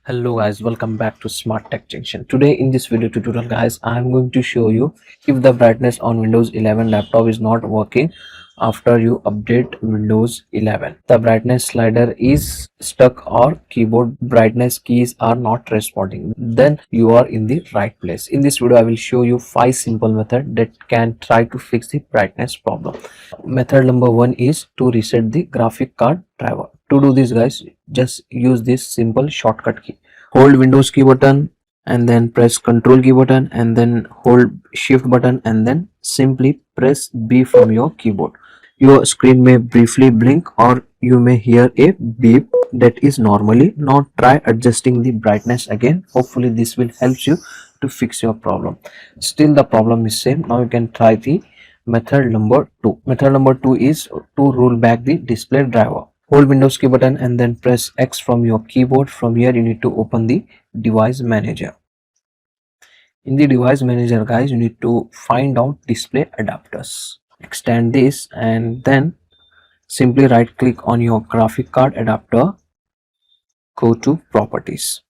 Hello guys, welcome back to Smart Tech Junction. Today in this video tutorial guys, I am going to show you if the brightness on Windows 11 laptop is not working after you update Windows 11. The brightness slider is stuck or keyboard brightness keys are not responding. Then you are in the right place. In this video I will show you 5 simple methods that can try to fix the brightness problem. Method number 1 is to reset the graphic card driver. To do this guys, just use this simple shortcut key. Hold Windows key button and then press Control key button and then hold Shift button and then simply press B from your keyboard. Your screen may briefly blink or you may hear a beep that is normally. Now try adjusting the brightness again. Hopefully this will help you to fix your problem. Still the problem is same. Now you can try the method number 2. Method number 2 is to roll back the display driver. Hold Windows key button and then press X from your keyboard. From here you need to open the device manager. In the device manager guys, you need to find out display adapters. Extend this and then simply right click on your graphic card adapter, go to properties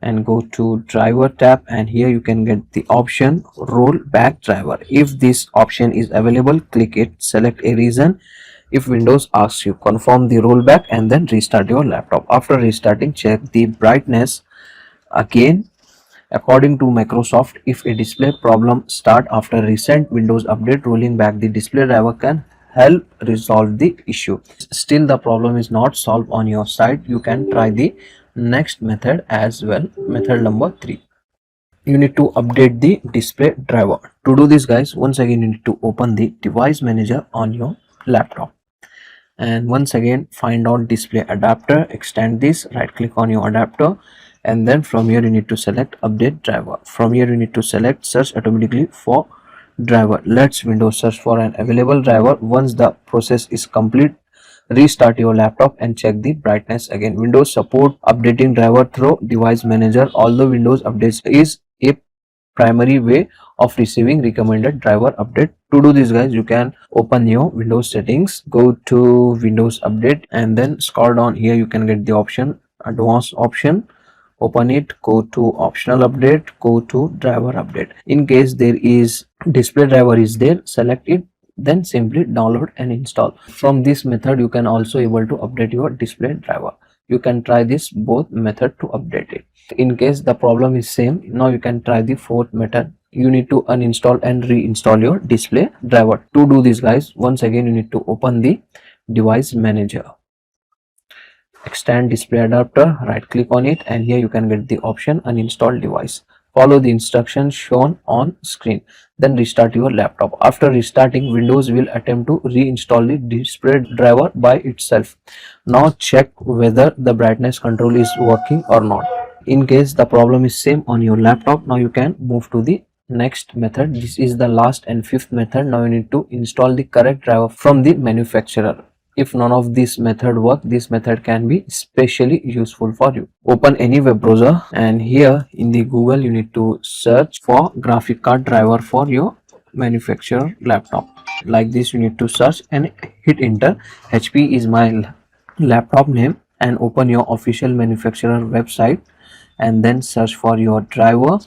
and go to driver tab, and here you can get the option roll back driver. If this option is available, click it, select a reason. If Windows asks you, confirm the rollback and then restart your laptop. After restarting, check the brightness again. According to Microsoft, if a display problem start after recent Windows update, rolling back the display driver can help resolve the issue. Still the problem is not solved on your side, you can try the next method as well. Method number 3. You need to update the display driver. To do this guys, once again you need to open the device manager on your laptop. And once again find out display adapter, extend this, right click on your adapter, and then from here you need to select update driver. From here you need to select search automatically for driver. Let's Windows search for an available driver. Once the process is complete, restart your laptop and check the brightness again. Windows support updating driver through device manager. Although Windows updates is a primary way of receiving recommended driver update. To do this guys, you can open your Windows settings, go to Windows update and then scroll down. Here you can get the option advanced option, open it, go to optional update, go to driver update. In case there is display driver is there, select it, then simply download and install. From this method you can also able to update your display driver. You can try this both method to update it. In case the problem is same, now you can try the fourth method. You need to uninstall and reinstall your display driver. To do this guys, once again you need to open the device manager, extend display adapter, right click on it, and here you can get the option uninstall device. Follow the instructions shown on screen, then restart your laptop. After restarting, Windows will attempt to reinstall the display driver by itself. Now check whether the brightness control is working or not. In case the problem is same on your laptop, now you can move to the next method. This is the last and fifth method. Now you need to install the correct driver from the manufacturer. If none of this method work, this method can be especially useful for you. Open any web browser and here in the Google you need to search for graphic card driver for your manufacturer laptop. Like this you need to search and hit enter. HP is my laptop name, and open your official manufacturer website and then search for your driver.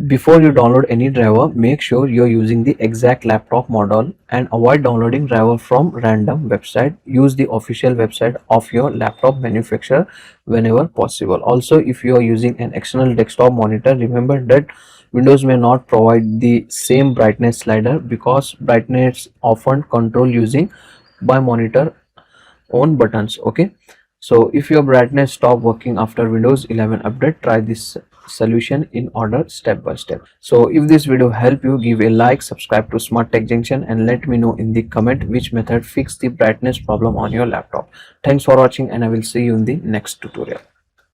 Before you download any driver, make sure you're using the exact laptop model and avoid downloading driver from random website. Use the official website of your laptop manufacturer whenever possible. Also, if you are using an external desktop monitor, remember that Windows may not provide the same brightness slider because brightness often control using by monitor own buttons. Okay, so if your brightness stop working after Windows 11 update, try this solution in order step by step. So if this video helped you, give a like, subscribe to Smart Tech Junction, and let me know in the comment which method fixed the brightness problem on your laptop. Thanks for watching and I will see you in the next tutorial.